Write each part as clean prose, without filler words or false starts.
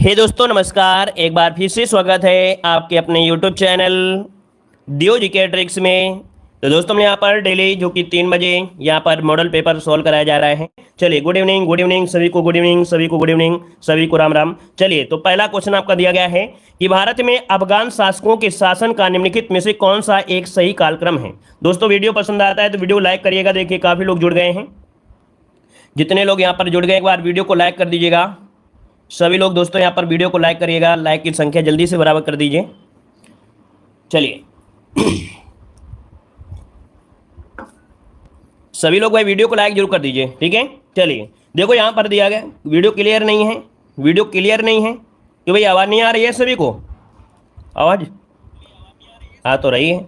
हे दोस्तों नमस्कार। एक बार फिर से स्वागत है आपके अपने यूट्यूब चैनल दियो जीके ट्रिक्स में। तो दोस्तों यहाँ पर डेली जो कि 3 बजे यहाँ पर मॉडल पेपर सॉल्व कराया जा रहा है। चलिए गुड इवनिंग सभी को, गुड इवनिंग सभी को, गुड इवनिंग सभी को, राम राम। चलिए तो पहला क्वेश्चन आपका दिया गया है कि भारत में अफगान शासकों के शासन का निम्नलिखित में से कौन सा एक सही कालक्रम है। दोस्तों वीडियो पसंद आता है तो वीडियो लाइक करिएगा। देखिए काफ़ी लोग जुड़ गए हैं। जितने लोग यहाँ पर जुड़ गए एक बार वीडियो को लाइक कर दीजिएगा। सभी लोग दोस्तों यहाँ पर वीडियो को लाइक करिएगा। लाइक की संख्या जल्दी से बराबर कर दीजिए। चलिए सभी लोग भाई वीडियो को लाइक जरूर कर दीजिए, ठीक है। चलिए देखो यहाँ पर दिया गया वीडियो क्लियर नहीं है, वीडियो क्लियर नहीं है कि भाई आवाज़ नहीं आ रही है सभी को? आवाज़ आ तो रही है।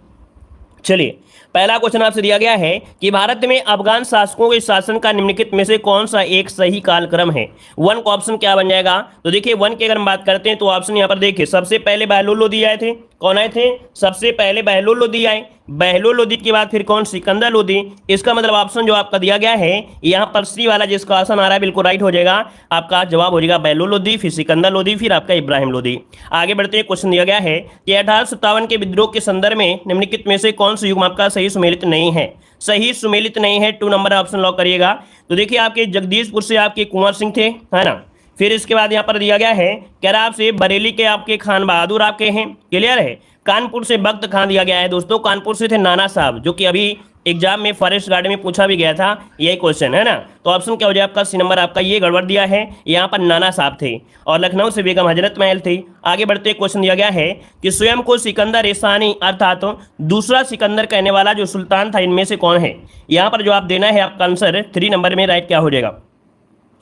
चलिए पहला क्वेश्चन आपसे दिया गया है कि भारत में अफगान शासकों के शासन का निम्नलिखित में से कौन सा एक सही कालक्रम है। वन का ऑप्शन क्या बन जाएगा? तो देखिए वन की अगर हम बात करते हैं तो ऑप्शन यहाँ पर देखिए सबसे पहले बहलोल लोदी आए थे। कौन आए थे? सबसे पहले बहलोल लोदी आए। बहलोल लोदी के बाद फिर कौन? सिकंदर लोदी। इसका मतलब ऑप्शन जो आपका दिया गया है यहाँ पर सी वाला जिसका ऑप्शन आ रहा है बिल्कुल राइट हो जाएगा। आपका जवाब हो जाएगा बहलोल लोदी, फिर सिकंदर लोदी, फिर आपका इब्राहिम लोदी। आगे बढ़ते हैं। क्वेश्चन दिया गया है कि 1857 के विद्रोह के संदर्भ में निम्नलिखित में से कौन सा युग्म आपका सही सुमेलित नहीं है? सही सुमेलित नहीं है। 2 नंबर ऑप्शन लॉक करिएगा। तो देखिए आपके जगदीशपुर से आपके कुंवर सिंह थे, है ना। फिर इसके बाद यहाँ पर दिया गया है कैराब से बरेली के आपके खान बहादुर आपके हैं। क्लियर है। कानपुर से बख्त खान दिया गया है। दोस्तों कानपुर से थे नाना साहब, जो कि अभी एग्जाम में फॉरेस्ट गार्ड में पूछा भी गया था, यही क्वेश्चन है ना। तो ऑप्शन क्या हो जाए आपका? सी नंबर आपका ये गड़बड़ दिया है। यहाँ पर नाना साहब थे। और लखनऊ से बेगम हजरत महल थी। आगे बढ़ते क्वेश्चन दिया गया है कि स्वयं को सिकंदर एसानी अर्थात दूसरा सिकंदर कहने वाला जो सुल्तान था इनमें से कौन है? यहाँ पर जवाब देना है आपका आंसर 3 नंबर में राइट क्या हो जाएगा।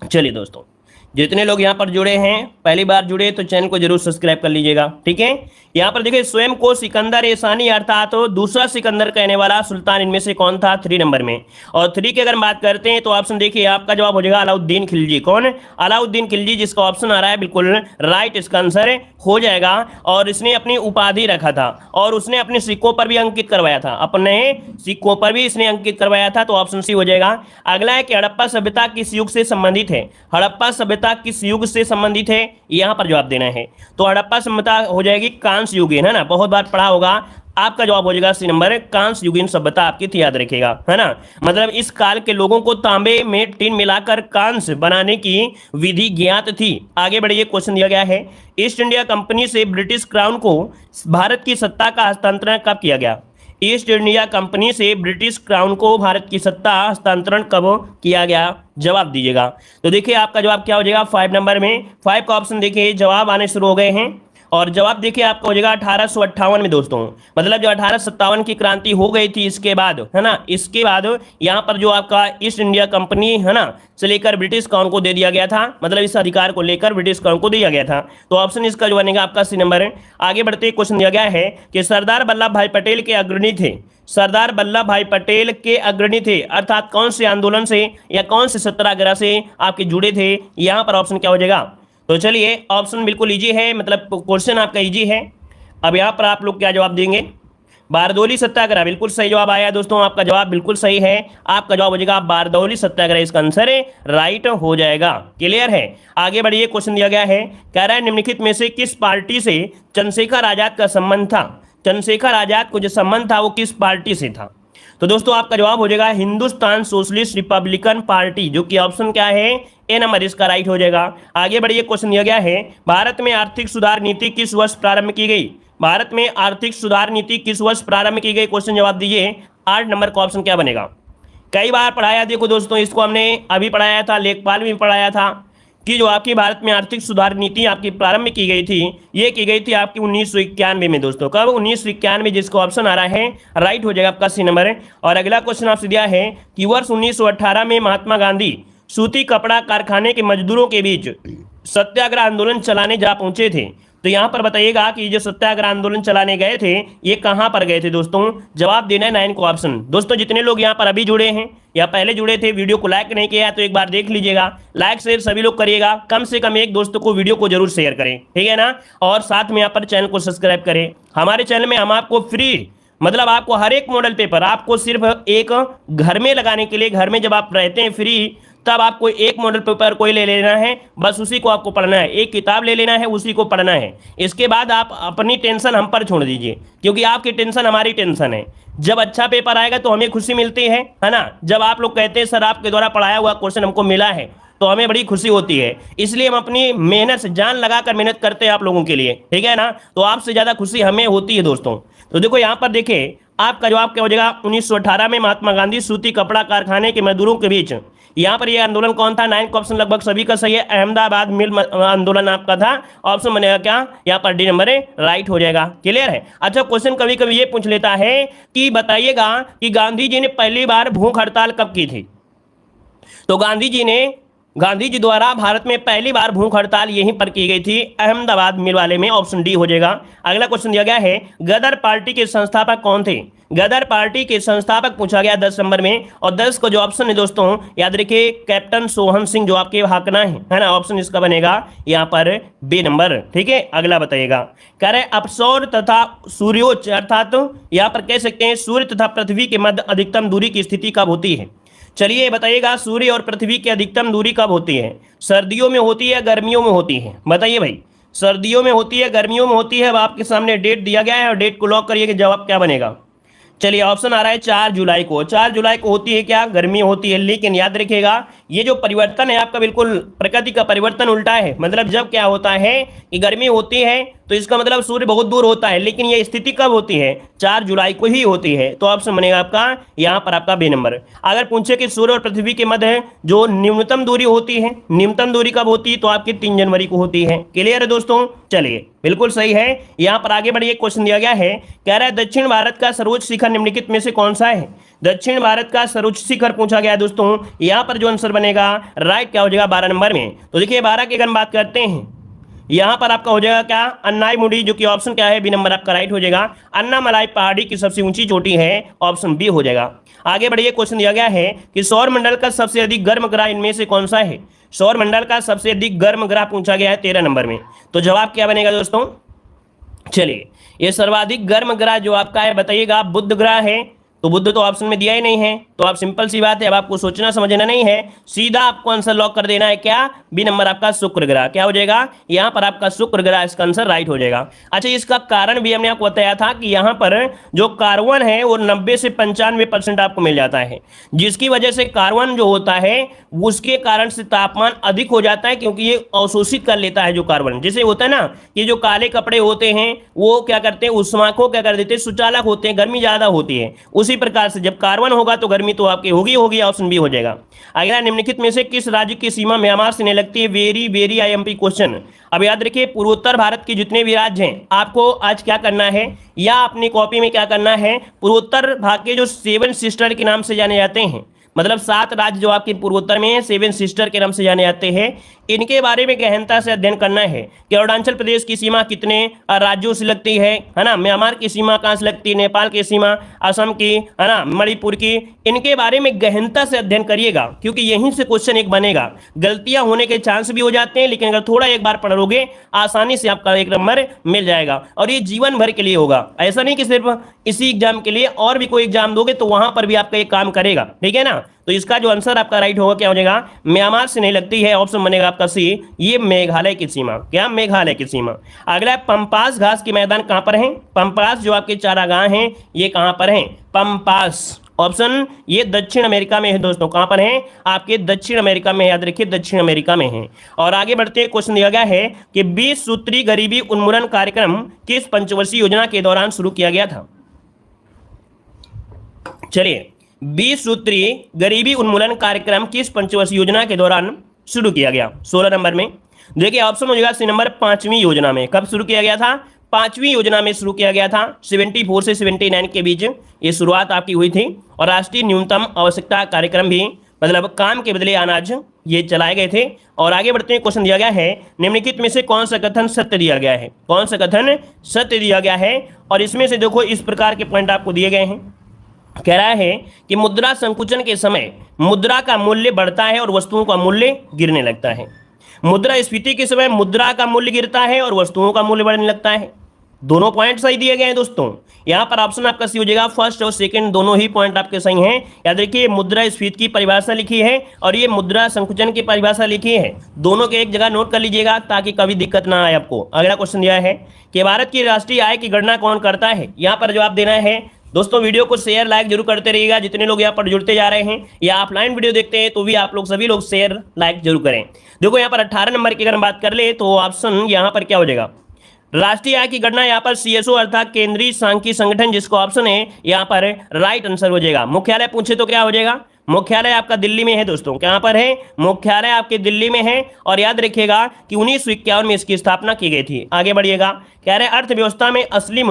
चलिए दोस्तों जितने लोग यहाँ पर जुड़े हैं, पहली बार जुड़े तो चैनल को जरूर सब्सक्राइब कर लीजिएगा, ठीक है। यहाँ पर देखिए स्वयं को सिकंदर एसानी अर्थात तो दूसरा सिकंदर कहने वाला सुल्तान इनमें से कौन था? 3 नंबर में। और 3 की अगर बात करते हैं तो ऑप्शन देखिए आपका जवाब हो जाएगा अलाउद्दीन खिलजी। कौन? अलाउद्दीन खिलजी, जिसका ऑप्शन आ रहा है बिल्कुल राइट इसका आंसर हो जाएगा। और इसने अपनी उपाधि रखा था और उसने अपने सिक्कों पर भी अंकित करवाया था, अपने सिक्कों पर भी इसने अंकित करवाया था। तो ऑप्शन सी हो जाएगा। अगला है कि हड़प्पा सभ्यता किस युग से संबंधित है? हड़प्पा सभ्यता किस युग से संबंधित है? यहां पर जवाब देना है। तो हड़प्पा सभ्यता हो जाएगी कांस्य युगीन, है ना। बहुत बार पढ़ा होगा। आपका जवाब हो जाएगा सी नंबर कांस्य युगीन सभ्यता आपकी थी, याद रखिएगा, है ना। मतलब इस काल के लोगों को तांबे में टिन मिलाकर कांस्य बनाने की विधि ज्ञात थी। आगे बढ़िए। क्वेश्चन दिया गया है ईस्ट इंडिया कंपनी से ब्रिटिश क्राउन को भारत की सत्ता का हस्तांतरण कब किया गया? ईस्ट इंडिया कंपनी से ब्रिटिश क्राउन को भारत की सत्ता हस्तांतरण कब किया गया? जवाब दीजिएगा। तो देखिए आपका जवाब क्या हो जाएगा 5 नंबर में। 5 का ऑप्शन देखिए जवाब आने शुरू हो गए हैं। और जवाब देखिए आपका हो जाएगा 1858 में दोस्तों। मतलब जो 1857 की क्रांति हो गई थी इसके बाद, है ना, इसके बाद यहाँ पर जो आपका ईस्ट इंडिया कंपनी है ना से लेकर ब्रिटिश क्राउन को दे दिया गया था। मतलब इस अधिकार को लेकर ब्रिटिश क्राउन को दिया गया था। तो ऑप्शन इसका जो बनेगा आपका सी नंबर है। आगे बढ़ते क्वेश्चन दिया गया है कि सरदार वल्लभ भाई पटेल के अग्रणी थे। सरदार वल्लभ भाई पटेल के अग्रणी थे अर्थात कौन से आंदोलन से या कौन से सत्याग्रह से आपके जुड़े थे? यहाँ पर ऑप्शन क्या हो जाएगा? तो चलिए ऑप्शन बिल्कुल इजी है, मतलब क्वेश्चन आपका इजी है। अब यहाँ पर आप लोग क्या जवाब देंगे? बारदौली सत्याग्रह बिल्कुल सही जवाब आया दोस्तों। आपका जवाब बिल्कुल सही है। आपका जवाब हो जाएगा बारदौली सत्याग्रह, इसका आंसर राइट हो जाएगा। क्लियर है। आगे बढ़िए। क्वेश्चन दिया गया है कह रहा है निम्नलिखित में से किस पार्टी से चंद्रशेखर आजाद का संबंध था? चंद्रशेखर आजाद को जो संबंध था वो किस पार्टी से था? तो दोस्तों आपका जवाब हो जाएगा हिंदुस्तान सोशलिस्ट रिपब्लिकन पार्टी, जो कि ऑप्शन क्या है? ए नंबर इसका राइट हो जाएगा। आगे बढ़िए। क्वेश्चन दिया गया है भारत में आर्थिक सुधार नीति किस वर्ष प्रारंभ की गई? भारत में आर्थिक सुधार नीति किस वर्ष प्रारंभ की गई? क्वेश्चन जवाब दीजिए। 8 नंबर का ऑप्शन क्या बनेगा? कई बार पढ़ाया, देखो दोस्तों इसको हमने अभी पढ़ाया था, लेखपाल में पढ़ाया था कि जो आपकी भारत में आर्थिक सुधार नीति आपकी प्रारंभ की गई थी, ये की गई थी आपकी 1991 में दोस्तों। कब? 1991, जिसको ऑप्शन आ रहा है राइट हो जाएगा आपका सी नंबर। और अगला क्वेश्चन आपसे दिया है कि वर्ष 1918 में महात्मा गांधी सूती कपड़ा कारखाने के मजदूरों के बीच सत्याग्रह आंदोलन चलाने जा पहुंचे थे। तो यहाँ पर बताइएगा कि जो सत्याग्रह आंदोलन चलाने गए थे ये कहाँ पर गए थे दोस्तों? जवाब देना है 9 को ऑप्शन। दोस्तों जितने लोग यहाँ पर अभी जुड़े हैं या पहले जुड़े थे, वीडियो को लाइक नहीं किया है तो एक बार देख लीजिएगा। लाइक शेयर सभी लोग करिएगा, कम से कम एक दोस्तों को वीडियो को जरूर शेयर करें, ठीक है ना। और साथ में यहाँ पर चैनल को सब्सक्राइब करें। हमारे चैनल में हम आपको फ्री, मतलब आपको हर एक मॉडल पेपर आपको सिर्फ एक घर में लगाने के लिए, घर में जब आप रहते हैं फ्री, तब आपको एक मॉडल पेपर कोई ले लेना है, बस उसी को आपको पढ़ना है, एक किताब ले लेना है, उसी को पढ़ना है। इसके बाद आप अपनी टेंशन हम पर छोड़ दीजिए, क्योंकि आपकी टेंशन हमारी टेंशन है। जब अच्छा पेपर आएगा तो हमें खुशी मिलती है ना। जब आप लोग कहते हैं सर आपके द्वारा पढ़ाया हुआ क्वेश्चन हमको मिला है, तो हमें बड़ी खुशी होती है। इसलिए हम अपनी मेहनत से जान लगाकर मेहनत करते हैं आप लोगों के लिए, ठीक है ना। तो आपसे ज़्यादा खुशी हमें होती है दोस्तों। तो देखो यहाँ पर देखिए, आपका जवाब क्या हो जाएगा, 1918 में महात्मा गांधी सूती कपड़ा कारखाने के मजदूरों के बीच, यहाँ पर ये आंदोलन कौन था। 9 का ऑप्शन लगभग सभी का सही है, अहमदाबाद मिल आंदोलन आपका था। ऑप्शन बनेगा क्या, यहाँ पर डी नंबर राइट हो जाएगा। क्लियर है। अच्छा, क्वेश्चन कभी कभी ये पूछ लेता है कि बताइएगा कि गांधी जी ने पहली बार भूख हड़ताल कब की थी। तो गांधी जी द्वारा भारत में पहली बार भूख हड़ताल यहीं पर की गई थी, अहमदाबाद मिल वाले में। ऑप्शन डी हो जाएगा। अगला क्वेश्चन दिया गया है, गदर पार्टी के संस्थापक कौन थे। गदर पार्टी के संस्थापक पूछा गया 10 नंबर में। और 10 को जो ऑप्शन है दोस्तों याद रखिए, कैप्टन सोहन सिंह जो आपके हाकना है ना। ऑप्शन इसका बनेगा यहाँ पर बी नंबर, ठीक है। अगला बताइएगा, कह रहे अपसौर तथा सूर्योच्च, अर्थात यहाँ पर कह सकते हैं सूर्य तथा पृथ्वी के मध्य अधिकतम दूरी की स्थिति कब होती है। चलिए बताइएगा, सूर्य और पृथ्वी की अधिकतम दूरी कब होती है। सर्दियों में होती है, गर्मियों में होती है, बताइए भाई। सर्दियों में होती है, गर्मियों में होती है। अब आपके सामने डेट दिया गया है और डेट को लॉक करिए कि जवाब क्या बनेगा। चलिए ऑप्शन आ रहा है 4 जुलाई को। 4 जुलाई को होती है क्या, गर्मी होती है। लेकिन याद रखिएगा, ये जो परिवर्तन है आपका बिल्कुल प्रकृति का परिवर्तन उल्टा है। मतलब जब क्या होता है कि गर्मी होती है तो इसका मतलब सूर्य बहुत दूर होता है, लेकिन ये स्थिति कब होती है, 4 जुलाई को ही होती है। तो ऑप्शन बनेगा आपका यहाँ पर आपका बी नंबर। अगर पूछे कि सूर्य और पृथ्वी के मध्य जो न्यूनतम दूरी होती है, न्यूनतम दूरी कब होती है, तो आपकी 3 जनवरी को होती है। क्लियर है दोस्तों। चलिए बिल्कुल सही है। यहाँ पर आगे बढ़िए, क्वेश्चन दिया गया है, कह रहा है दक्षिण भारत का सर्वोच्च शिखर निम्नलिखित में से कौन सा है। दक्षिण भारत का सर्वोच्च शिखर पूछा गया है दोस्तों। यहाँ पर जो आंसर बनेगा राइट क्या हो जाएगा, 12 नंबर में। तो देखिए 12 की अगर बात करते हैं, यहाँ पर आपका हो जाएगा क्या, अन्नाईमुडी, जो कि ऑप्शन क्या है, बी नंबर आपका राइट हो जाएगा। अन्नामलाई पहाड़ी की सबसे ऊंची चोटी है, ऑप्शन बी हो जाएगा। आगे बढ़िए, क्वेश्चन दिया गया है कि सौर मंडल का सबसे अधिक गर्म ग्रह इनमें से कौन सा है। सौर मंडल का सबसे अधिक गर्म ग्रह पूछा गया है 13 नंबर में। तो जवाब क्या बनेगा दोस्तों। चलिए, ये सर्वाधिक गर्म ग्रह जो आपका है बताइएगा, बुध ग्रह है। तो बुध तो ऑप्शन में दिया ही नहीं है, तो आप सिंपल सी बात है, अब आपको सोचना समझना नहीं है, सीधा आपको आंसर लॉक कर देना है क्या, बी नंबर आपका शुक्र ग्रह। क्या हो जाएगा, यहाँ पर आपका शुक्र ग्रह इसका आंसर राइट हो जाएगा। अच्छा, इसका कारण भी हमने आपको बताया था कि यहाँ पर जो कार्बन है वो 90 से 95% आपको मिल जाता है, जिसकी वजह से कार्बन जो होता है उसके कारण से तापमान अधिक हो जाता है, क्योंकि ये अवशोषित कर लेता है जो कार्बन। जैसे होता है ना कि जो काले कपड़े होते हैं वो क्या करते हैं, ऊष्मा को क्या कर देते हैं, सुचालक होते हैं, गर्मी ज्यादा होती है। उसी प्रकार से जब कार्बन होगा तो गर्मी तो आपकी होगी, ऑप्शन बी हो जाएगा। अगला, निम्नलिखित में से किस राज्य की सीमा म्यांमार से नहीं लगती है। Very very IMP question. अब याद रखिए, पूर्वोत्तर भारत के जितने भी राज्य हैं, आपको आज क्या करना है या अपनी कॉपी में क्या करना है, पूर्वोत्तर भाग के जो 7 सिस्टर के नाम से जाने जाते हैं, मतलब 7 राज्य जो आपके पूर्वोत्तर में है 7 सिस्टर के नाम से जाने जाते हैं, इनके बारे में गहनता से अध्ययन करना है कि अरुणाचल प्रदेश की सीमा कितने राज्यों से लगती है ना, म्यांमार की सीमा कहाँ से लगती है, नेपाल की सीमा, असम की, है ना, मणिपुर की, इनके बारे में गहनता से अध्ययन करिएगा, क्योंकि यहीं से क्वेश्चन एक बनेगा। गलतियां होने के चांस भी हो जाते हैं, लेकिन अगर थोड़ा एक बार पढ़ोगे आसानी से आपका 1 नंबर मिल जाएगा, और ये जीवन भर के लिए होगा। ऐसा नहीं कि सिर्फ इसी एग्जाम के लिए, और भी कोई एग्जाम दोगे तो वहां पर भी आपका ये काम करेगा, ठीक है ना। तो इसका जो आंसर आपका राइट होगा क्या हो जाएगा, म्यांमार से नहीं लगती है, ऑप्शन बनेगा आपका सी, ये मेघालय की सीमा। क्या, मेघालय की सीमा। अगला, पंपास घास के मैदान कहां पर हैं। पंपास जो आपके चारागाह हैं ये कहां पर हैं, पंपास, ऑप्शन ये दक्षिण अमेरिका में है दोस्तों। कहां पर हैं, आपके दक्षिण अमेरिका में, याद रखिए दक्षिण अमेरिका में है। और आगे बढ़ते हैं, क्वेश्चन दिया गया है कि 20 सूत्री गरीबी उन्मूलन कार्यक्रम किस पंचवर्षीय योजना के दौरान शुरू किया गया था। चलिए, 20 सूत्री गरीबी उन्मूलन कार्यक्रम किस पंचवर्षीय योजना के दौरान शुरू किया गया। 16 नंबर में देखिए ऑप्शन हो जाएगा सी नंबर, 5वीं योजना में। कब शुरू किया गया था, 5वीं योजना में शुरू किया गया था। 74 से 79 के बीच ये शुरुआत आपकी हुई थी। और राष्ट्रीय न्यूनतम आवश्यकता कार्यक्रम भी, मतलब काम के बदले अनाज, ये चलाए गए थे। और आगे बढ़ते हैं, क्वेश्चन दिया गया है, निम्नलिखित में से कौन सा कथन सत्य दिया गया है। कौन सा कथन सत्य दिया गया है, और इसमें से देखो इस प्रकार के पॉइंट आपको दिए गए हैं। कह रहा है कि मुद्रा संकुचन के समय मुद्रा का मूल्य बढ़ता है और वस्तुओं का मूल्य गिरने लगता है। मुद्रा स्फीति के समय मुद्रा का मूल्य गिरता है और वस्तुओं का मूल्य बढ़ने लगता है। दोनों पॉइंट सही दिए गए हैं दोस्तों। यहां पर ऑप्शन आपका सी हो जाएगा, फर्स्ट और सेकंड दोनों ही पॉइंट आपके सही हैं। याद रखिए मुद्रास्फीति की परिभाषा लिखी है और ये मुद्रा संकुचन की परिभाषा लिखी है, दोनों के एक जगह नोट कर लीजिएगा ताकि कभी दिक्कत ना आए आपको। अगला क्वेश्चन दिया है कि भारत की राष्ट्रीय आय की गणना कौन करता है। यहाँ पर जवाब देना है दोस्तों। वीडियो को शेयर लाइक जरूर करते रहिएगा, जितने लोग यहाँ पर जुड़ते जा रहे हैं या ऑफलाइन वीडियो देखते हैं तो भी आप लोग सभी लोग शेयर लाइक जरूर करें। देखो यहाँ पर 18 नंबर की अगर हम बात कर ले तो ऑप्शन यहाँ पर क्या हो जाएगा, राष्ट्रीय आय की गणना यहाँ पर सीएसओ अर्थात केंद्रीय सांख्यिकी संगठन, जिसको ऑप्शन है यहाँ पर राइट आंसर हो जाएगा। मुख्यालय पूछे तो क्या हो जाएगा, मुख्यालय आपका दिल्ली में है दोस्तों। कहां पर है, मुख्यालय आपके दिल्ली में है। और याद रखिएगा कि 1951 में इसकी स्थापना की गई थी। आगे बढ़िएगा, कह रहे अर्थव्यवस्था में असली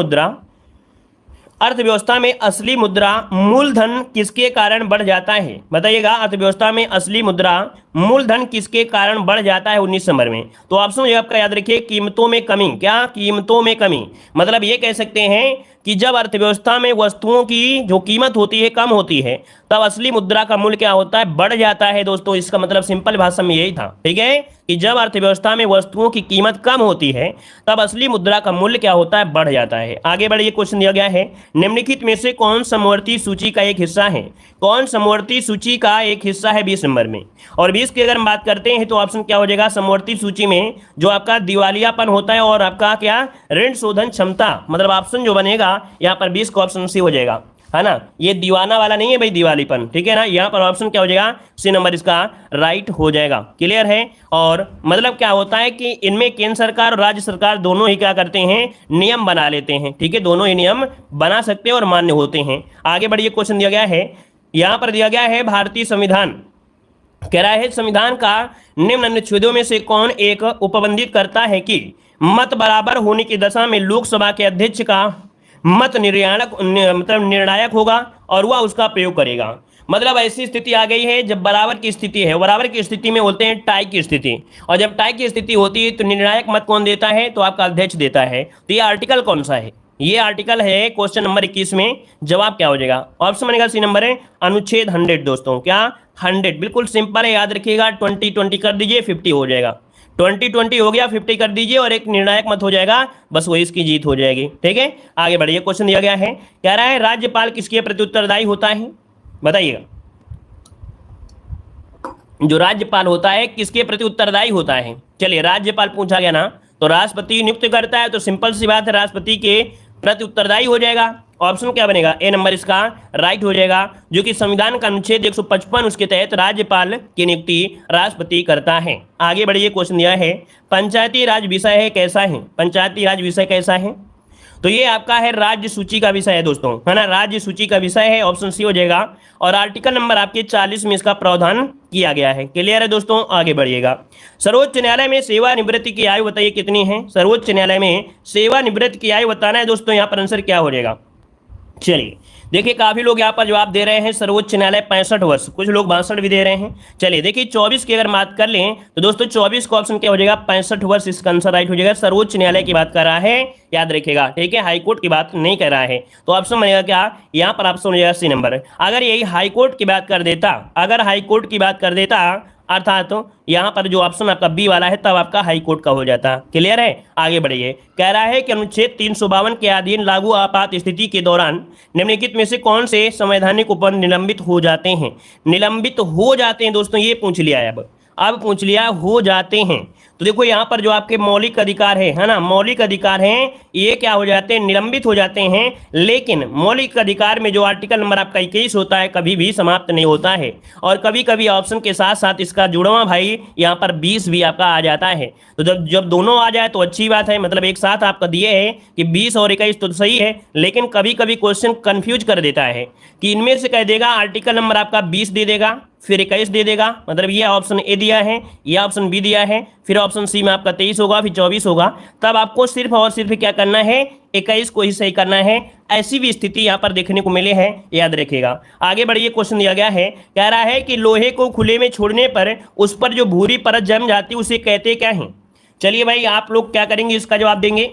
मुद्रा मूलधन किसके कारण बढ़ जाता है। बताइएगा, अर्थव्यवस्था में असली मुद्रा मूलधन किसके कारण बढ़ जाता है 19 नंबर में। तो ऑप्शन जो आपका याद रखिए, कीमतों में कमी। क्या, कीमतों में कमी। मतलब ये कह सकते हैं कि जब अर्थव्यवस्था में वस्तुओं की जो कीमत होती है कम होती है तब असली मुद्रा का मूल्य क्या होता है, बढ़ जाता है दोस्तों। इसका मतलब सिंपल भाषा में यही था, ठीक है, कि जब अर्थव्यवस्था में वस्तुओं की कीमत कम होती है तब असली मुद्रा का मूल्य क्या होता है, बढ़ जाता है। आगे बढ़िए, क्वेश्चन दिया गया है, निम्नलिखित में से कौन समवर्ती सूची का एक हिस्सा है। कौन समवर्ती सूची का एक हिस्सा है 20 नंबर में। और 20 की अगर हम बात करते हैं तो ऑप्शन क्या हो जाएगा, समवर्ती सूची में जो आपका दिवालियापन होता है और आपका क्या ऋण शोधन क्षमता, मतलब ऑप्शन जो बनेगा यहाँ पर 20 का ऑप्शन सी हो जाएगा, है ना। ये दीवाना वाला नहीं है भाई, दिवालीपन, ठीक है ना। यहाँ पर ऑप्शन क्या हो जाएगा, सी नंबर इसका राइट हो जाएगा। क्लियर है। और मतलब क्या होता है कि इनमें केंद्र सरकार और राज्य सरकार दोनों ही क्या करते हैं, नियम बना लेते हैं, ठीक है, दोनों ही नियम बना सकते हैं और मान्य होते हैं। आगे बढ़िए, क्वेश्चन दिया गया है, यहाँ पर दिया गया है भारतीय संविधान कह रहा है संविधान का निम्न अनुच्छेदों में से कौन एक उपबंधित करता है कि मत बराबर होने की दशा में लोकसभा के अध्यक्ष का मत निर्णायक होगा और वह उसका प्रयोग करेगा। मतलब ऐसी स्थिति आ गई है जब बराबर की स्थिति है, बराबर की स्थिति में बोलते हैं टाई की स्थिति, और जब टाई की स्थिति होती है तो निर्णायक मत कौन देता है, तो आपका अध्यक्ष देता है। तो ये आर्टिकल कौन सा है, ये आर्टिकल है क्वेश्चन नंबर 21 में। जवाब क्या हो जाएगा, ऑप्शन बनेगा सी नंबर है अनुच्छेद 100 दोस्तों। क्या 100, बिल्कुल सिंपल है, याद रखिएगा। 20 कर दीजिए 50 हो जाएगा, 20 हो गया, 50 कर दीजिए और एक निर्णायक मत हो जाएगा, बस वही इसकी जीत हो जाएगी, ठीक है। आगे बढ़िए, क्वेश्चन दिया गया है, कह रहा है राज्यपाल किसके प्रति उत्तरदायी होता है। बताइएगा, जो राज्यपाल होता है किसके प्रति उत्तरदायी होता है। चलिए, राज्यपाल पूछा गया ना, तो राष्ट्रपति नियुक्त करता है, तो सिंपल सी बात है राष्ट्रपति के प्रति उत्तरदायी हो जाएगा। ऑप्शन क्या बनेगा, ए नंबर इसका राइट हो जाएगा, जो कि संविधान का अनुच्छेद 155 उसके तहत राज्यपाल की नियुक्ति राष्ट्रपति करता है। आगे बढ़िए, क्वेश्चन दिया है पंचायती राज विषय है कैसा है। पंचायती राज विषय कैसा है, तो ये आपका है राज्य सूची का विषय है दोस्तों, है ना, राज्य सूची का विषय है, ऑप्शन सी हो जाएगा। और आर्टिकल नंबर आपके 40 में इसका प्रावधान किया गया है। क्लियर है दोस्तों, आगे बढ़िएगा। सर्वोच्च न्यायालय में सेवानिवृत्ति की आयु बताइए कितनी है। सर्वोच्च न्यायालय में सेवानिवृत्ति की आयु बताना है दोस्तों, यहाँ पर आंसर क्या हो जाएगा। चलिए देखिए, काफी लोग यहाँ पर जवाब दे रहे हैं सर्वोच्च न्यायालय 65 वर्ष, कुछ लोग 62 भी दे रहे हैं। चलिए देखिए, 24 की अगर बात कर लें तो दोस्तों 24 का ऑप्शन क्या हो जाएगा, 65 वर्ष इसका आंसर राइट हो जाएगा। सर्वोच्च न्यायालय की बात कर रहा है, याद रखिएगा, ठीक है, हाईकोर्ट की बात नहीं कर रहा है। तो ऑप्शन बनेगा क्या, यहाँ पर ऑप्शन हो जाएगा सी नंबर। अगर यही हाईकोर्ट की बात कर देता, अगर हाईकोर्ट की बात कर देता अर्थात तो यहाँ पर जो ऑप्शन आपका बी वाला है तब आपका हाई कोर्ट का हो जाता। क्लियर है। आगे बढ़िए, कह रहा है कि अनुच्छेद 352 के अधीन लागू आपात स्थिति के दौरान निम्नलिखित में से कौन से संवैधानिक उपबंध निलंबित हो जाते हैं। निलंबित हो जाते हैं दोस्तों, ये पूछ लिया है, अब पूछ लिया हो जाते हैं। तो देखो यहाँ पर जो आपके मौलिक अधिकार है ना, मौलिक अधिकार हैं, ये क्या हो जाते हैं, निलंबित हो जाते हैं। लेकिन मौलिक अधिकार में जो आर्टिकल नंबर आपका 21 होता है कभी भी समाप्त नहीं होता है, और कभी कभी ऑप्शन के साथ साथ इसका जुड़वा भाई यहाँ पर 20 भी आपका आ जाता है। तो जब दोनों आ जाए तो अच्छी बात है, मतलब एक साथ आपका दिए है कि 20 और 21 तो सही है, लेकिन कभी कभी क्वेश्चन कंफ्यूज कर देता है कि इनमें से कह देगा आर्टिकल नंबर आपका 20 दे देगा, फिर 21 दे देगा, मतलब ये ऑप्शन ए दिया है, ये ऑप्शन बी दिया है, फिर ऑप्शन सी में आपका 23 होगा, फिर 24 होगा। तब आपको सिर्फ और सिर्फ क्या करना है, 21 को ही सही करना है। ऐसी भी स्थिति यहाँ पर देखने को मिले है, याद रखिएगा। आगे बढ़िए, क्वेश्चन दिया गया है, कह रहा है कि लोहे को खुले में छोड़ने पर उस पर जो भूरी परत जम जाती है उसे कहते क्या है। चलिए भाई, आप लोग क्या करेंगे, इसका जवाब देंगे।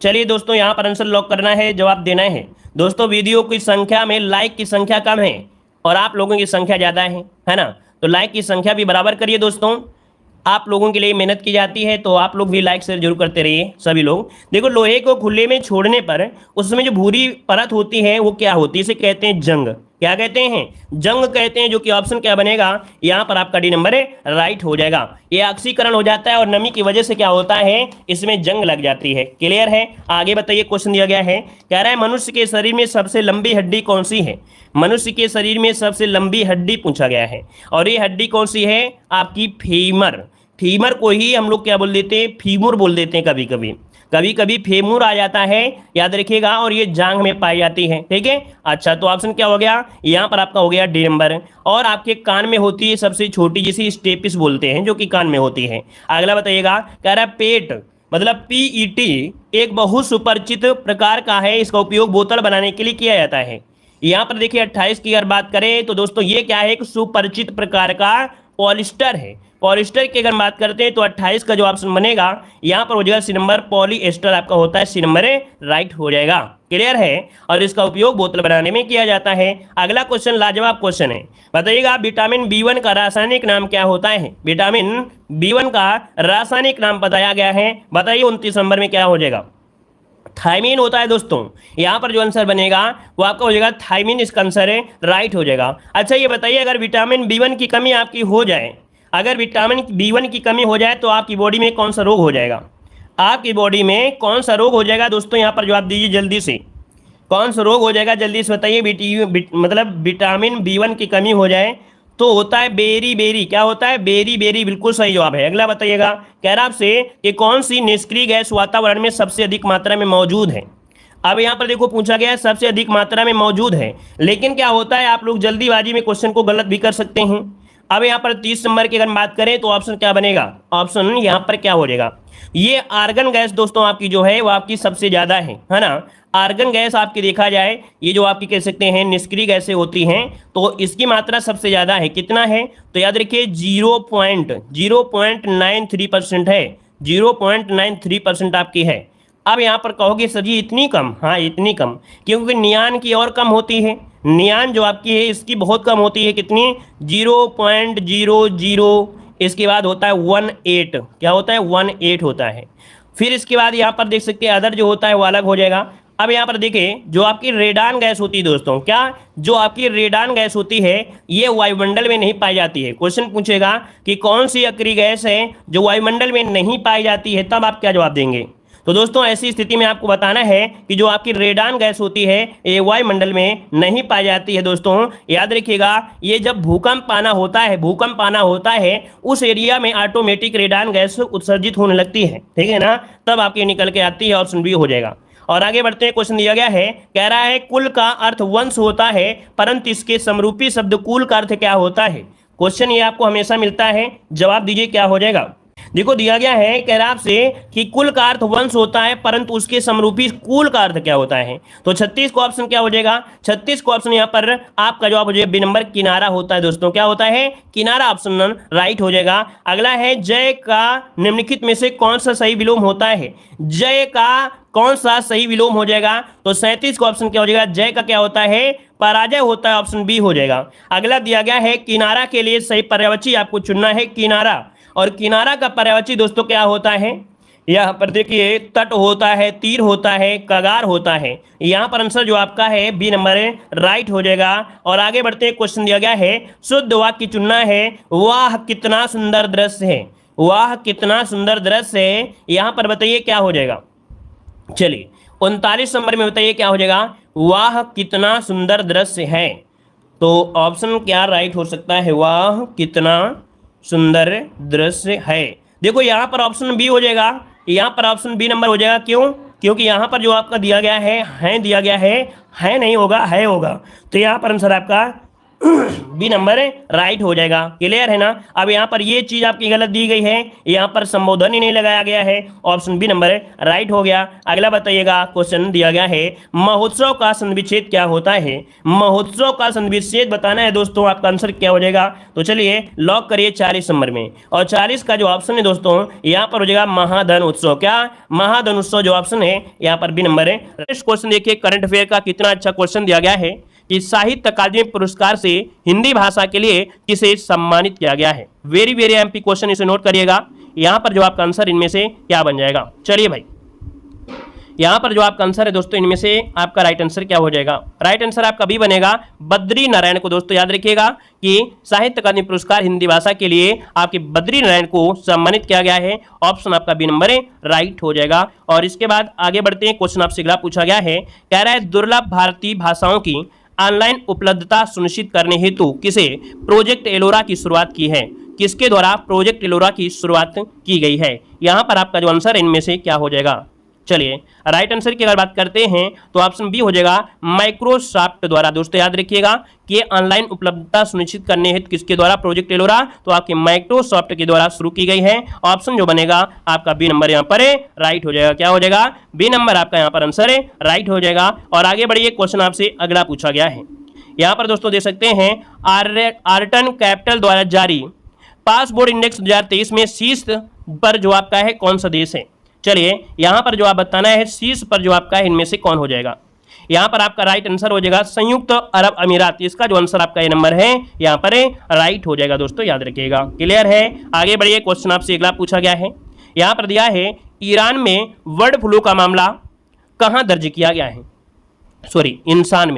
चलिए दोस्तों, यहाँ पर आंसर लॉक करना है, जवाब देना है। दोस्तों वीडियो की संख्या में लाइक की संख्या कम है और आप लोगों की संख्या ज़्यादा है ना, तो लाइक की संख्या भी बराबर करिए दोस्तों। आप लोगों के लिए मेहनत की जाती है, तो आप लोग भी लाइक शेयर जरूर करते रहिए सभी लोग। देखो लोहे को खुले में छोड़ने पर उसमें जो भूरी परत होती है वो क्या होती है, इसे कहते हैं जंग। क्या कहते हैं? जंग कहते हैं, जो कि ऑप्शन क्या बनेगा यहाँ पर आपका डी नंबर राइट हो जाएगा। ये ऑक्सीकरण हो जाता है और नमी की वजह से क्या होता है, इसमें जंग लग जाती है। क्लियर है? आगे बताइए, क्वेश्चन दिया गया है, कह रहा है मनुष्य के शरीर में सबसे लंबी हड्डी कौन सी है? मनुष्य के शरीर में सबसे लंबी हड्डी पूछा गया है, और ये हड्डी कौन सी है? आपकी फीमर। फीमर को ही हम लोग क्या बोल देते हैं, फीमुर बोल देते हैं। कभी कभी कभी कभी फेमुर आ जाता है, याद रखिएगा, और ये जांग में पाई जाती है। ठीक है, अच्छा, तो ऑप्शन क्या हो गया यहाँ पर आपका? हो गया डी नंबर। और आपके कान में होती है सबसे छोटी, जिसे स्टेपिस बोलते हैं, जो कि कान में होती है। अगला बताइएगा, कह रहा है पेट मतलब पीईटी एक बहुत सुपरिचित प्रकार का है, इसका उपयोग बोतल बनाने के लिए किया जाता है। यहाँ पर देखिए 28 की अगर बात करें तो दोस्तों ये क्या है, एक सुपरिचित प्रकार का पॉलिस्टर है। पॉलिस्टर की अगर बात करते हैं तो 28 का जो ऑप्शन बनेगा यहाँ पर हो जाएगा सी नंबर, पॉलीएस्टर आपका होता है, सी नंबर राइट हो जाएगा। क्लियर है? और इसका उपयोग बोतल बनाने में किया जाता है। अगला क्वेश्चन लाजवाब क्वेश्चन है, बताइएगा विटामिन बी1 का रासायनिक नाम क्या होता है? विटामिन बी1 का रासायनिक नाम बताया गया है, बताइए 29 नंबर में क्या हो जाएगा? थायमीन होता है दोस्तों। यहाँ पर जो आंसर बनेगा वो आपका हो जाएगा थायमीन, इसका आंसर है राइट हो जाएगा। अच्छा ये बताइए, अगर विटामिन बी1 की कमी आपकी हो जाए, अगर विटामिन बी1 की कमी हो जाए तो आपकी बॉडी में कौन सा रोग हो जाएगा? आपकी बॉडी में कौन सा रोग हो जाएगा दोस्तों? यहाँ पर जवाब दीजिए जल्दी से, कौन सा रोग हो जाएगा जल्दी से बताइए। मतलब विटामिन बी1 की कमी हो जाए तो होता है बेरी बेरी। क्या होता है? बेरी बेरी, बिल्कुल सही जवाब है। अगला बताइएगा, कह रहा आपसे कि कौन सी निष्क्रिय गैस वातावरण में सबसे अधिक मात्रा में मौजूद है? अब यहाँ पर देखो पूछा गया है सबसे अधिक मात्रा में मौजूद है, लेकिन क्या होता है, आप लोग जल्दीबाजी में क्वेश्चन को गलत भी कर सकते हैं। अब यहाँ पर 30 नंबर की अगर बात करें तो ऑप्शन क्या बनेगा? ऑप्शन यहाँ पर क्या हो जाएगा? ये आर्गन गैस दोस्तों आपकी जो है वो आपकी सबसे ज्यादा है ना। आर्गन गैस आपकी देखा जाए, ये जो आपकी कह सकते हैं निष्क्रिय गैसें होती हैं, तो इसकी मात्रा सबसे ज्यादा है। कितना है? तो याद रखिए 0.93% है। 0.93% आपकी है। अब यहाँ पर कहोगे सर जी इतनी कम? हाँ इतनी कम, क्योंकि नियान की और कम होती है। नियान जो आपकी है इसकी बहुत कम होती है। कितनी? 0.00, इसके बाद होता है 18। क्या होता है? 18 होता है। फिर इसके बाद यहाँ पर देख सकते हैं अदर जो होता है वो अलग हो जाएगा। अब यहाँ पर देखिए जो आपकी रेडान गैस होती है दोस्तों, क्या जो आपकी रेडान गैस होती है ये वायुमंडल में नहीं पाई जाती है। क्वेश्चन पूछेगा कि कौन सी अक्रिय गैस है जो वायुमंडल में नहीं पाई जाती है, तब आप क्या जवाब देंगे? तो दोस्तों ऐसी स्थिति में आपको बताना है कि जो आपकी रेडान गैस होती है ये वायुमंडल में नहीं पाई जाती है। दोस्तों याद रखिएगा, ये जब भूकंप आना होता है, भूकंप आना होता है उस एरिया में ऑटोमेटिक रेडान गैस उत्सर्जित होने लगती है। ठीक है ना, तब आपकी निकल के आती है। ऑप्शन बी हो जाएगा। और आगे बढ़ते हैं, क्वेश्चन दिया गया है, कह रहा है कुल का अर्थ वंश होता है, परंतु इसके समरूपी शब्द कुल का अर्थ क्या होता है? क्वेश्चन ये आपको हमेशा मिलता है, जवाब दीजिए क्या हो जाएगा। देखो दिया गया है, कह रहा आपसे कि कुल का अर्थ वंश होता है, परंतु उसके समरूपी कुल का अर्थ क्या होता है? तो 36 को ऑप्शन क्या हो जाएगा? 36 को ऑप्शन यहाँ पर आपका जवाब हो जाएगा बी नंबर, किनारा होता है। दोस्तों क्या होता है? किनारा, ऑप्शन राइट हो जाएगा। अगला है जय का निम्नलिखित में से कौन सा सही विलोम होता है? जय का कौन सा सही विलोम हो जाएगा? तो 37 का ऑप्शन क्या हो जाएगा? जय का क्या होता है? पराजय होता है। ऑप्शन बी हो जाएगा। अगला दिया गया है किनारा के लिए सही पर्यायवाची आपको चुनना है, किनारा। और किनारा का पर्यायवाची दोस्तों क्या होता है? यहाँ पर देखिए तट होता है, तीर होता है, कगार होता है। यहाँ पर आंसर जो आपका है बी नंबर राइट हो जाएगा। और आगे बढ़ते हैं, क्वेश्चन दिया गया है शुद्ध वाक्य चुनना है। वाह कितना सुंदर दृश्य है, वाह कितना सुंदर दृश्य है। यहाँ पर बताइए क्या हो जाएगा? चलिए 39 नंबर में बताइए क्या हो जाएगा? वाह कितना सुंदर दृश्य है। तो ऑप्शन क्या राइट हो सकता है? वाह कितना सुंदर दृश्य है। देखो यहाँ पर ऑप्शन बी हो जाएगा, यहाँ पर ऑप्शन बी नंबर हो जाएगा। क्यों? क्योंकि यहाँ पर जो आपका दिया गया है दिया गया है नहीं होगा, है होगा। तो यहाँ पर आंसर आपका बी नंबर राइट हो जाएगा। क्लियर है ना? अब यहाँ पर ये चीज आपकी गलत दी गई है, यहाँ पर संबोधन ही नहीं लगाया गया है। ऑप्शन बी नंबर राइट हो गया। अगला बताइएगा, क्वेश्चन दिया गया है महोत्सव का संविच्छेद क्या होता है? महोत्सव का संविच्छेद बताना है दोस्तों, आपका आंसर क्या हो जाएगा? तो चलिए लॉक करिए 40 नंबर में। और 40 का जो ऑप्शन है दोस्तों यहाँ पर हो जाएगा महाधन उत्सव। क्या? महाधन उत्सव जो ऑप्शन है यहाँ पर बी नंबर है। नेक्स्ट क्वेश्चन देखिए, करंट अफेयर का कितना अच्छा क्वेश्चन दिया गया है। कि साहित्य अकादमी पुरस्कार से हिंदी भाषा के लिए किसे सम्मानित किया गया है। वेरी वेरी एमपी क्वेश्चन, इसे नोट करिएगा। यहां पर जो आपका आंसर इनमें से क्या बन जाएगा, चलिए भाई यहां पर जो आपका आंसर है दोस्तों, इनमें से आपका राइट आंसर क्या हो जाएगा। राइट आंसर आपका बी बनेगा। बद्री नारायण को दोस्तों याद रखिएगा कि साहित्य अकादमी पुरस्कार हिंदी भाषा के लिए आपके बद्री नारायण को सम्मानित किया गया है। ऑप्शन आपका बी नंबर है राइट हो जाएगा। और इसके बाद आगे बढ़ते हैं, क्वेश्चन आपसे अगला पूछा गया है, कह रहा है दुर्लभ भारतीय भाषाओं की ऑनलाइन उपलब्धता सुनिश्चित करने हेतु किसे प्रोजेक्ट एलोरा की शुरुआत की है। किसके द्वारा प्रोजेक्ट एलोरा की शुरुआत की गई है। यहां पर आपका जो आंसर इनमें से क्या हो जाएगा। चलिए राइट आंसर की अगर बात करते हैं तो ऑप्शन बी हो जाएगा माइक्रोसॉफ्ट द्वारा। दोस्तों याद रखिएगा कि ऑनलाइन उपलब्धता सुनिश्चित करने हेतु किसके द्वारा प्रोजेक्ट एलोरा, तो आपके माइक्रोसॉफ्ट के द्वारा शुरू की गई है। ऑप्शन जो बनेगा आपका बी नंबर यहाँ पर राइट हो जाएगा। क्या हो जाएगा, बी नंबर आपका यहाँ पर आंसर है राइट हो जाएगा। और आगे बढ़िए, क्वेश्चन आपसे अगला पूछा गया है। यहाँ पर दोस्तों देख सकते हैं आर्टन कैपिटल द्वारा जारी पासपोर्ट इंडेक्स 2023 में शीर्ष पर जो आपका है कौन सा देश है। चलिए यहां पर जो आप बताना है शीर्ष पर जो आपका है इनमें से कौन हो जाएगा। यहां पर आपका राइट आंसर हो जाएगा संयुक्त अरब अमीरात। इसका जो आंसर आपका ये नंबर है यहां पर राइट हो जाएगा। दोस्तों याद रखिएगा, क्लियर है। आगे बढ़िए, क्वेश्चन आपसे अगला पूछा गया है। यहां पर दिया है ईरान में बर्ड फ्लू का मामला कहां दर्ज किया गया है। सॉरी, इंसान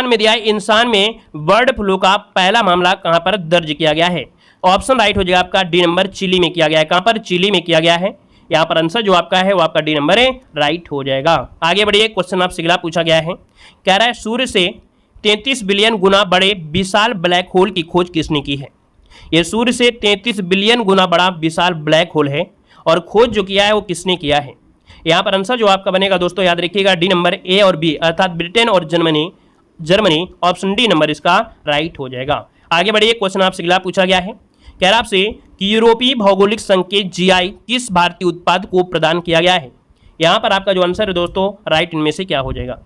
में दिया है, इंसान में बर्ड फ्लू का पहला मामला कहां पर दर्ज किया गया है। ऑप्शन राइट हो जाएगा आपका डी नंबर, चिली में किया गया है। कहां पर, चिली में किया गया है। यहाँ पर आंसर जो आपका है वो आपका डी नंबर है राइट हो जाएगा। आगे बढ़िए, क्वेश्चन आपसे अगला पूछा गया है, कह रहा है सूर्य से 33 बिलियन गुना बड़े विशाल ब्लैक होल की खोज किसने की है। ये सूर्य से 33 बिलियन गुना बड़ा विशाल ब्लैक होल है और खोज जो किया है वो किसने किया है। यहाँ पर आंसर जो आपका बनेगा दोस्तों याद रखिएगा डी नंबर, ए और बी अर्थात ब्रिटेन और जर्मनी। ऑप्शन डी नंबर इसका राइट हो जाएगा। आगे बढ़िए, क्वेश्चन आपसे अगला पूछा गया है, कह रहा आपसे कि यूरोपीय भौगोलिक संकेत जीआई किस भारतीय उत्पाद को प्रदान किया गया है। यहाँ पर आपका जो आंसर है दोस्तों राइट इनमें से क्या हो जाएगा।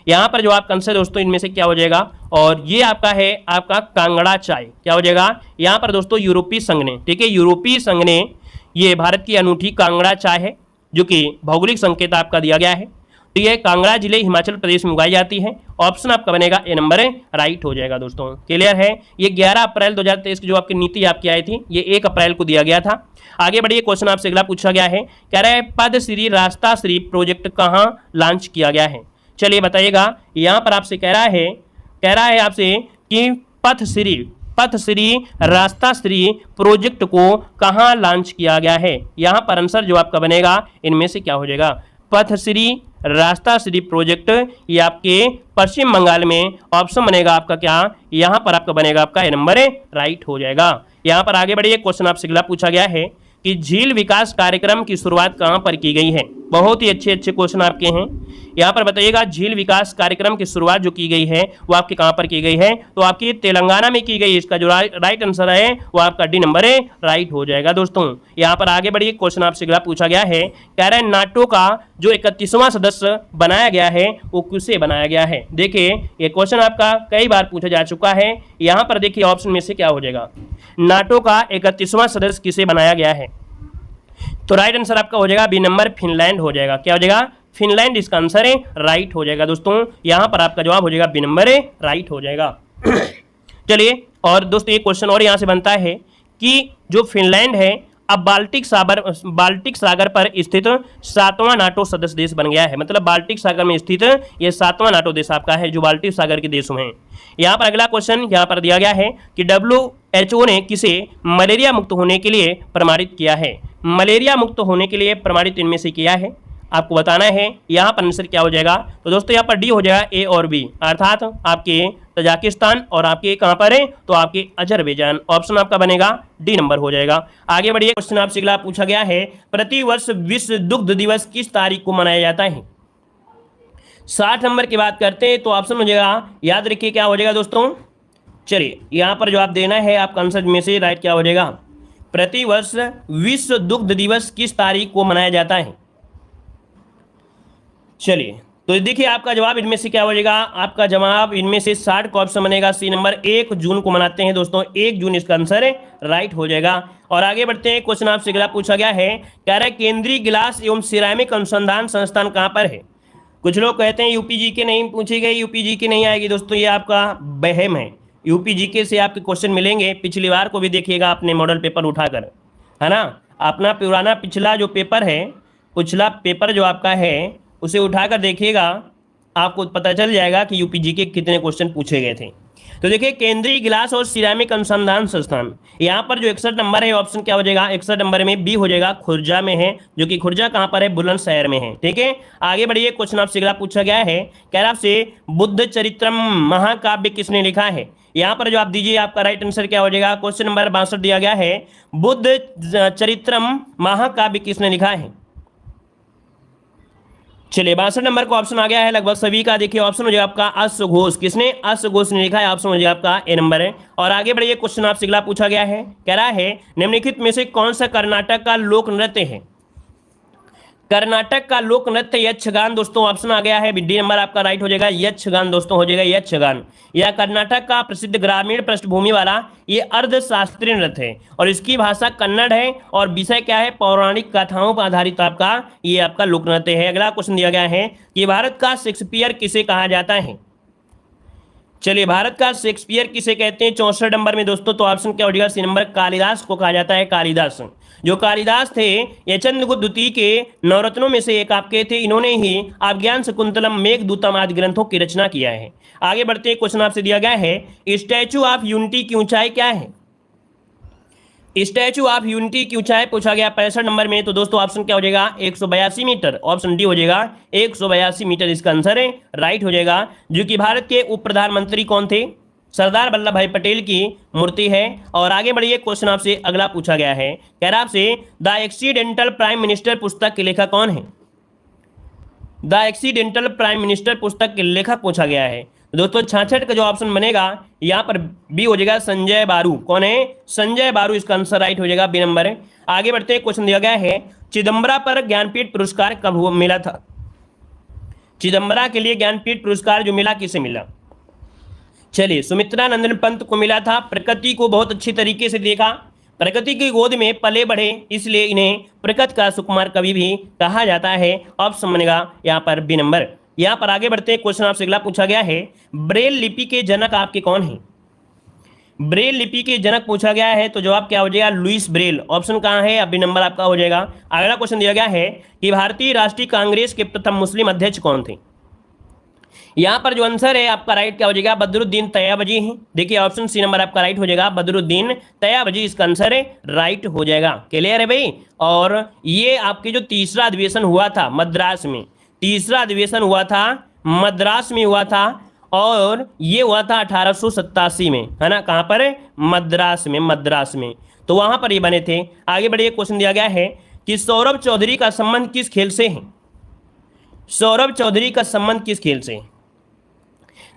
यहाँ पर जो आपका आंसर दोस्तों इनमें से क्या हो जाएगा, और ये आपका है आपका कांगड़ा चाय। क्या हो जाएगा यहाँ पर दोस्तों, यूरोपीय संघ ने, ठीक है, यूरोपीय संघ ने ये भारत की अनूठी कांगड़ा चाय है जो कि भौगोलिक संकेत आपका दिया गया है। तो ये कांगड़ा जिले हिमाचल प्रदेश में उगाई जाती है। ऑप्शन आपका बनेगा ए नंबर है राइट हो जाएगा। दोस्तों क्लियर है। ये 11 अप्रैल 2023 की जो आपकी नीति आपकी आई थी ये 1 अप्रैल को दिया गया था। आगे बढ़िए, क्वेश्चन आपसे अगला पूछा गया है, कह रहा है पद्मश्री रास्ता श्री प्रोजेक्ट कहाँ लॉन्च किया गया है। चलिए बताइएगा। यहाँ पर आपसे कह रहा है आपसे कि पथश्री रास्ता श्री प्रोजेक्ट को कहाँ लॉन्च किया गया है। यहाँ पर आंसर जो आपका बनेगा इनमें से क्या हो जाएगा, पथश्री रास्ता श्री प्रोजेक्ट ये आपके पश्चिम बंगाल में। ऑप्शन बनेगा आपका क्या, यहाँ पर आपका बनेगा आपका ए नंबर है राइट हो जाएगा। यहाँ पर आगे बढ़िए, क्वेश्चन आपसे अगला पूछा गया है कि झील विकास कार्यक्रम की शुरुआत कहां पर की गई है। बहुत ही अच्छे क्वेश्चन आपके हैं। यहाँ पर बताइएगा झील विकास कार्यक्रम की शुरुआत जो की गई है वो आपके कहां पर की गई है, तो आपकी तेलंगाना में की गई। इसका जो राइट आंसर है वो आपका डी नंबर है राइट हो जाएगा। दोस्तों यहाँ पर आगे बढ़िए, क्वेश्चन आपसे अगला पूछा गया है, कह रहा है नाटो का जो 31वां सदस्य बनाया गया है वो किसे बनाया गया है। देखिए ये क्वेश्चन आपका कई बार पूछा जा चुका है। यहाँ पर देखिए ऑप्शन में से क्या हो जाएगा, नाटो का 31वां सदस्य किसे बनाया गया है। तो राइट आंसर आपका हो जाएगा बी नंबर, फिनलैंड हो जाएगा। क्या हो जाएगा, फिनलैंड इसका आंसर है राइट हो जाएगा। दोस्तों यहां पर आपका जवाब हो जाएगा बी नंबर है राइट हो जाएगा। चलिए और दोस्तों एक क्वेश्चन और यहां से बनता है कि जो फिनलैंड है अब बाल्टिक सागर पर स्थित 7वां नाटो सदस्य देश बन गया है। मतलब बाल्टिक सागर में स्थित ये 7वां नाटो देश आपका है जो बाल्टिक सागर के देशों हैं। यहाँ पर अगला क्वेश्चन यहाँ पर दिया गया है कि WHO ने किसे मलेरिया मुक्त होने के लिए प्रमाणित किया है। मलेरिया मुक्त होने के लिए प्रमाणित इनमें से किया है, आपको बताना है। यहाँ पर आंसर क्या हो जाएगा, तो दोस्तों यहाँ पर डी हो जाएगा, ए और बी अर्थात आपके तजाकिस्तान और आपके कहाँ पर है तो आपके अजरबैजान। ऑप्शन आपका बनेगा डी नंबर हो जाएगा। आगे बढ़िए, क्वेश्चन आपसे अगला पूछा गया है, प्रति वर्ष विश्व दुग्ध दिवस किस तारीख को मनाया जाता है। 60 नंबर की बात करते हैं तो ऑप्शन हो जाएगा, याद रखिए क्या हो जाएगा दोस्तों। चलिए यहाँ पर जो आप देना है आपका आंसर में से राइट क्या हो जाएगा, प्रति वर्ष विश्व दुग्ध दिवस किस तारीख को मनाया जाता है। चलिए तो देखिए आपका जवाब इनमें से क्या हो जाएगा, आपका जवाब इनमें से 60 का ऑप्शन बनेगा सी नंबर, 1 जून को मनाते हैं दोस्तों। 1 जून इसका आंसर है राइट हो जाएगा। और आगे बढ़ते हैं, क्वेश्चन आपसे अगला पूछा गया है, कह रहा है केंद्रीय गिलास एवं सिरेमिक अनुसंधान संस्थान कहां पर है। कुछ लोग कहते हैं यूपी जीके नहीं पूछी गई, यूपी जीके नहीं आएगी। दोस्तों ये आपका वहम है, यूपी जीके से आपके क्वेश्चन मिलेंगे। पिछली बार को भी देखिएगा अपने मॉडल पेपर उठाकर, है ना, अपना पुराना पिछला जो पेपर है, पिछला पेपर जो आपका है उसे उठाकर देखिएगा, आपको पता चल जाएगा कि यूपी जीके कितने क्वेश्चन पूछे गए थे। तो देखिए केंद्रीय गिलास और सिरामिक अनुसंधान संस्थान, यहाँ पर जो 61 नंबर है ऑप्शन क्या हो जाएगा, 61 नंबर में बी हो जाएगा, खुर्जा में है, जो कि खुर्जा कहाँ पर है, बुलंदशहर में है। ठीक है, आगे बढ़िए। क्वेश्चन आपसे अगला पूछा गया है, कह रहा आपसे बुद्ध चरित्रम महाकाव्य किसने लिखा है। यहाँ पर जो आप दीजिए आपका राइट आंसर क्या हो जाएगा, क्वेश्चन नंबर 62 दिया गया है, बुद्ध चरित्रम महाकाव्य किसने लिखा है। चलिए 62 नंबर का ऑप्शन आ गया है लगभग सभी का। देखिए ऑप्शन हो जाएगा आपका अश्वघोष, किसने, अश्वघोष ने लिखा है, ऑप्शन हो जाएगा आपका ए नंबर है। और आगे बढ़िए, क्वेश्चन आपसे अगला पूछा गया है, कह रहा है निम्नलिखित में से कौन सा कर्नाटक का लोक नृत्य है। कर्नाटक का लोक नृत्य यक्षगान। दोस्तों ऑप्शन आ गया है, डी नंबर आपका राइट हो जाएगा, यक्षगान दोस्तों हो जाएगा यक्षगान। यह कर्नाटक का प्रसिद्ध ग्रामीण पृष्ठभूमि वाला ये अर्धशास्त्रीय नृत्य है और इसकी भाषा कन्नड़ है और विषय क्या है, पौराणिक कथाओं पर आधारित आपका ये आपका लोक नृत्य है। अगला क्वेश्चन दिया गया है कि भारत का शेक्सपियर किसे कहा जाता है। चलिए भारत का शेक्सपियर किसे कहते हैं 64 नंबर में दोस्तों, तो ऑप्शन क्या हो जाएगा, सी नंबर, कालिदास को कहा जाता है। कालिदास, जो कालिदास थे ये चंद्रगुप्त द्वितीय के नवरत्नों में से एक आपके थे। इन्होंने ही अभिज्ञान शकुंतलम, मेघदूतम आदि ग्रंथों की रचना किया है। आगे बढ़ते हैं, क्वेश्चन आपसे दिया गया है, स्टैचू ऑफ यूनिटी की ऊंचाई क्या है। स्टैचू ऑफ यूनिटी की ऊंचाई पूछा गया 65 नंबर में, तो दोस्तों ऑप्शन क्या हो जाएगा, 182 मीटर, ऑप्शन डी हो जाएगा 182 मीटर इसका आंसर है, राइट हो जाएगा। जो कि भारत के उप प्रधानमंत्री कौन थे, सरदार वल्लभ भाई पटेल की मूर्ति है। और आगे बढ़िए, क्वेश्चन आपसे अगला पूछा गया है, कह रहा आपसे द एक्सीडेंटल प्राइम मिनिस्टर पुस्तक के लेखक कौन है। द एक्सीडेंटल प्राइम मिनिस्टर पुस्तक के लेखक पूछा गया है। दोस्तों 66 का जो ऑप्शन बनेगा यहाँ पर बी हो जाएगा, संजय बारू। कौन है, संजय बारू इसका आंसर राइट हो जाएगा, बी नंबर है। आगे बढ़ते हैं, क्वेश्चन दिया गया है, चिदम्बरा पर ज्ञानपीठ पुरस्कार कब मिला था। चिदम्बरा के लिए ज्ञानपीठ पुरस्कार जो मिला किसे मिला। चलिए सुमित्रा नंदन पंत को मिला था। प्रकृति को बहुत अच्छी तरीके से देखा, प्रकृति की गोद में पले बढ़े, इसलिए इन्हें प्रकृति का सुकुमार कवि भी कहा जाता है। ऑप्शन बनेगा यहाँ पर बी नंबर। यहाँ पर आगे बढ़ते हैं, क्वेश्चन आपसे अगला पूछा गया है, ब्रेल लिपि के जनक आपके कौन हैं। ब्रेल लिपि के जनक पूछा गया है, तो जवाब क्या हो जाएगा, लुइस ब्रेल। ऑप्शन कहाँ है, अभी नंबर आपका हो जाएगा। अगला क्वेश्चन दिया गया है कि भारतीय राष्ट्रीय कांग्रेस के प्रथम मुस्लिम अध्यक्ष कौन थे। यहाँ पर जो आंसर है आपका राइट क्या हो जाएगा, बदरुद्दीन तैयबजी है। देखिए ऑप्शन सी नंबर आपका राइट हो जाएगा, बदरुद्दीन तैयबजी इसका आंसर है, राइट हो जाएगा। क्लियर है भाई। और ये आपके जो तीसरा अधिवेशन हुआ था मद्रास में, तीसरा अधिवेशन हुआ था मद्रास में हुआ था, और ये हुआ था 1887 में, है ना, कहाँ पर, मद्रास में, मद्रास में, तो वहां पर ये बने थे। आगे बढ़िए, क्वेश्चन दिया गया है कि सौरभ चौधरी का संबंध किस खेल से है। सौरभ चौधरी का संबंध किस खेल से है।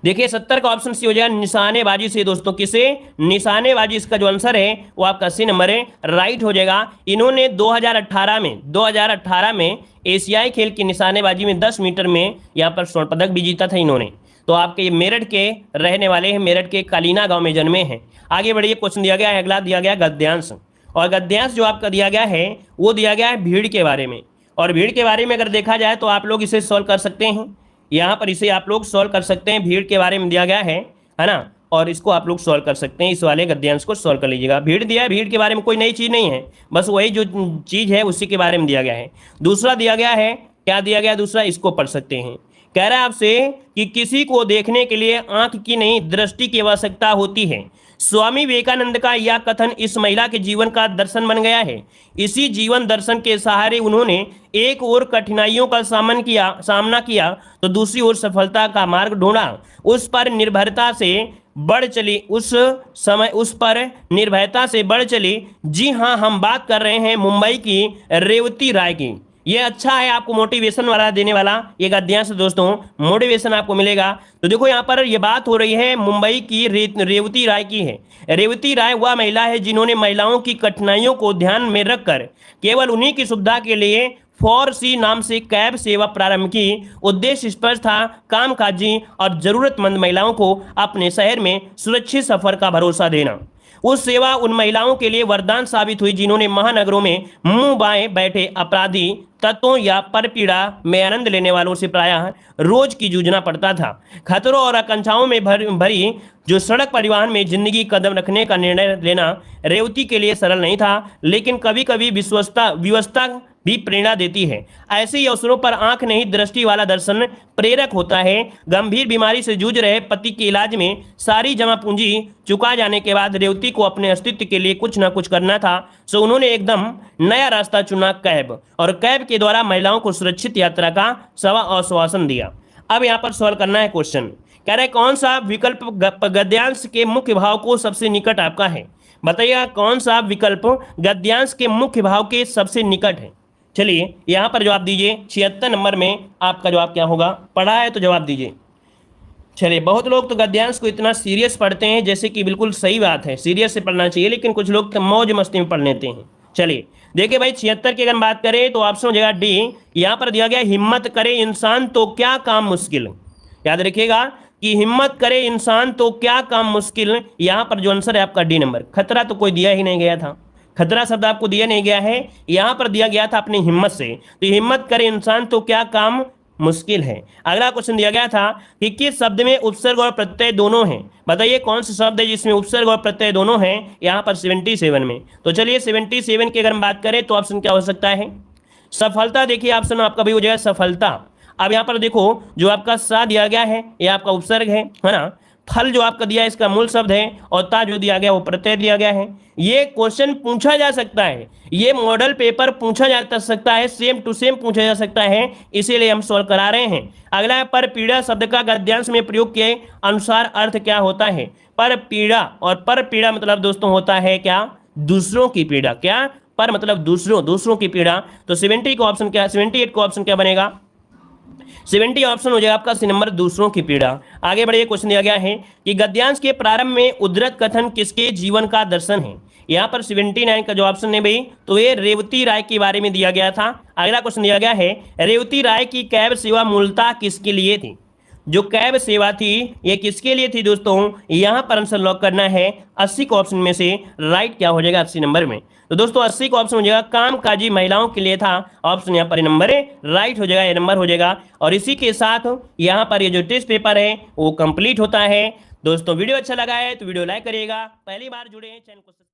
देखिए 70 का ऑप्शन सी हो जाएगा, निशानेबाजी से। दोस्तों किसे, निशानेबाजी, इसका जो आंसर है वो आपका सी नंबर है, राइट हो जाएगा। इन्होंने 2018 में एशियाई खेल की निशानेबाजी में 10 मीटर में यहाँ पर स्वर्ण पदक भी जीता था इन्होंने। तो आपके ये मेरठ के रहने वाले हैं, मेरठ के कालीना गांव में जन्मे हैं। आगे बढ़िए, क्वेश्चन दिया गया है, अगला दिया गया गद्यांश, और गद्यांश जो आपका दिया गया है वो दिया गया है भीड़ के बारे में। और भीड़ के बारे में अगर देखा जाए तो आप लोग इसे सॉल्व कर सकते हैं, यहाँ पर इसे आप लोग सॉल्व कर सकते हैं, भीड़ के बारे में दिया गया है ना, और इसको आप लोग सॉल्व कर सकते हैं। इस वाले गद्यांश को सॉल्व कर लीजिएगा। भीड़ दिया है, भीड़ के बारे में कोई नई चीज़ नहीं है, बस वही जो चीज़ है उसी के बारे में दिया गया है। दूसरा दिया गया है, क्या दिया गया दूसरा, इसको पढ़ सकते हैं। कह रहा है आपसे कि किसी को देखने के लिए आंख की नहीं दृष्टि की आवश्यकता होती है। स्वामी विवेकानंद का यह कथन इस महिला के जीवन का दर्शन बन गया है। इसी जीवन दर्शन के सहारे उन्होंने एक ओर कठिनाइयों का सामना किया तो दूसरी ओर सफलता का मार्ग ढूंढा। उस पर निर्भरता से बढ़ चली, उस समय उस पर निर्भयता से बढ़ चली। जी हाँ, हम बात कर रहे हैं मुंबई की रेवती राय की। ये अच्छा है, आपको मोटिवेशन वाला देने वाला ये गद्यांश दोस्तों, मोटिवेशन आपको मिलेगा। तो देखो यहाँ पर ये बात हो रही है मुंबई की रेवती राय की है। रेवती राय वह महिला है जिन्होंने महिलाओं की कठिनाइयों को ध्यान में रखकर केवल उन्हीं की सुविधा के लिए फॉर नाम से कैब सेवा प्रारंभ की। उद्देश्य स्पष्ट था, कामकाजी और जरूरतमंद महिलाओं को अपने शहर में सुरक्षित सफर का भरोसा देना। उस सेवा उन महिलाओं के लिए वरदान साबित हुई जिन्होंने महानगरों में मुंह बाएं बैठे अपराधी तत्वों या परपीड़ा में आनंद लेने वालों से प्रायः रोज की जूझना पड़ता था। खतरों और आकांक्षाओं में भरी जो सड़क परिवहन में जिंदगी कदम रखने का निर्णय लेना रेवती के लिए सरल नहीं था, लेकिन कभी कभी व्यवस्था भी प्रेरणा देती है। ऐसे ही अवसरों पर आंख नहीं दृष्टि वाला दर्शन प्रेरक होता है। गंभीर बीमारी से जूझ रहे पति के इलाज में सारी जमा पूंजी चुका जाने के बाद रेवती को अपने अस्तित्व के लिए कुछ ना कुछ करना था, सो उन्होंने एकदम नया रास्ता चुना, कैब, और कैब के द्वारा महिलाओं को सुरक्षित यात्रा का आश्वासन दिया। अब यहाँ पर सवाल करना है, क्वेश्चन कह रहे कौन सा विकल्प गद्यांश के मुख्य भाव को सबसे निकट आपका है? बताइएगा कौन सा विकल्प गद्यांश के मुख्य भाव के सबसे निकट है। चलिए यहाँ पर जवाब दीजिए। 76 नंबर में आपका जवाब क्या होगा? पढ़ा है तो जवाब दीजिए। चलिए, बहुत लोग तो गद्यांश को इतना सीरियस पढ़ते हैं, जैसे कि बिल्कुल सही बात है, सीरियस से पढ़ना चाहिए, लेकिन कुछ लोग तो मौज मस्ती में पढ़ लेते हैं। चलिए देखिए भाई, 76 की अगर बात करें तो ऑप्शन हो जाएगा डी। यहाँ पर दिया गया हिम्मत करे इंसान तो क्या काम मुश्किल। याद रखिएगा कि हिम्मत करे इंसान तो क्या काम मुश्किल। यहाँ पर जो आंसर है आपका डी नंबर। खतरा तो कोई दिया ही नहीं गया था, खतरा शब्द आपको दिया नहीं गया है, यहाँ पर दिया गया था अपनी हिम्मत से। तो हिम्मत करे इंसान तो क्या काम मुश्किल है। अगला क्वेश्चन दिया गया था कि किस शब्द में उपसर्ग और प्रत्यय दोनों हैं। बताइए कौन सा शब्द है जिसमें उपसर्ग और प्रत्यय दोनों हैं? यहाँ पर 77 में। तो चलिए 77 की अगर हम बात करें तो ऑप्शन क्या हो सकता है? सफलता। देखिए ऑप्शन आपका भी हो जाएगा सफलता। अब यहाँ पर देखो जो आपका सा दिया गया है ये आपका उपसर्ग है ना। फल जो आपका दिया है इसका मूल शब्द है, और ता जो दिया गया वो प्रत्यय दिया गया है। ये क्वेश्चन पूछा जा सकता है, ये मॉडल पेपर पूछा जा सकता है, सेम टू सेम पूछा जा सकता है, इसीलिए हम सॉल्व करा रहे हैं। अगला है पर पीड़ा शब्द का गद्यांश में प्रयोग के अनुसार अर्थ क्या होता है? पर पीड़ा, और पर पीड़ा मतलब दोस्तों होता है क्या? दूसरों की पीड़ा। क्या? पर मतलब दूसरों की पीड़ा। तो 70 का ऑप्शन क्या, 78 का ऑप्शन क्या बनेगा? 70 ऑप्शन हो जाएगा आपका सी नंबर, दूसरों की पीड़ा। आगे बढ़िए, क्वेश्चन दिया गया है कि गद्यांश के प्रारंभ में उद्धृत कथन किसके जीवन का दर्शन है? यहाँ पर 79 का जो ऑप्शन है भाई, तो ये रेवती राय के बारे में दिया गया था। अगला क्वेश्चन दिया गया है रेवती राय की कैब सेवा मूलतः किसके लिए थी? जो कैब सेवा थी ये किसके लिए थी दोस्तों? यहाँ पर आंसर लॉक करना है 80 के ऑप्शन में से। राइट क्या हो जाएगा 80 नंबर में? तो दोस्तों 80 का ऑप्शन हो जाएगा कामकाजी महिलाओं के लिए था। ऑप्शन यहाँ पर नंबर है राइट हो जाएगा, ये नंबर हो जाएगा। और इसी के साथ यहाँ पर ये जो टेस्ट पेपर है वो कंप्लीट होता है। दोस्तों वीडियो अच्छा लगा है तो वीडियो लाइक करिएगा, पहली बार जुड़े हैं चैनल को